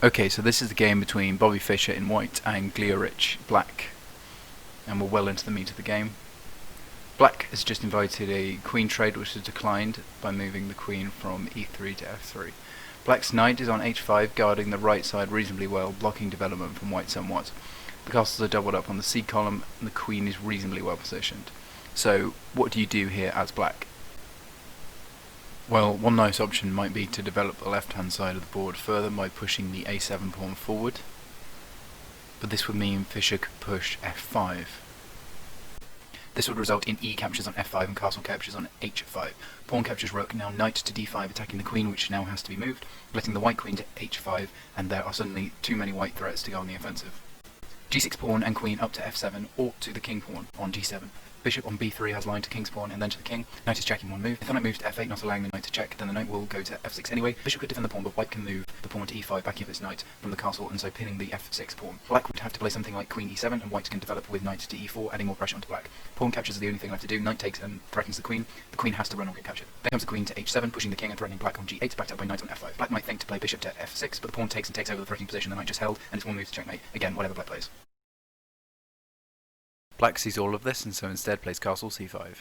Okay, so this is the game between Bobby Fischer in white and Gliorich black, and we're well into the meat of the game. Black has just invited a queen trade which is declined by moving the queen from e3 to f3. Black's knight is on h5 guarding the right side reasonably well, blocking development from white somewhat. The castles are doubled up on the c column and the queen is reasonably well positioned. So what do you do here as black? Well, one nice option might be to develop the left hand side of the board further by pushing the a7 pawn forward, but this would mean Fischer could push f5. This would result in e captures on f5 and castle captures on h5. Pawn captures rook, now knight to d5 attacking the queen, which now has to be moved, letting the white queen to h5, and there are suddenly too many white threats to go on the offensive. g6 pawn and queen up to f7 or to the king pawn on d7. Bishop on b3 has line to king's pawn and then to the king. Knight is checking one move. If the knight moves to f8, not allowing the knight to check, then the knight will go to f6 anyway. Bishop could defend the pawn, but white can move the pawn to e5, backing up its knight from the castle and so pinning the f6 pawn. Black would have to play something like queen e7, and white can develop with knight to e4, adding more pressure onto black. Pawn captures are the only thing left to do. Knight takes and threatens the queen. The queen has to run or get captured. Then comes the queen to h7, pushing the king and threatening black on g8, backed up by knight on f5. Black might think to play bishop to f6, but the pawn takes and takes over the threatening position the knight just held, and it's one move to checkmate. Again, whatever black plays. Black sees all of this and so instead plays castle c5.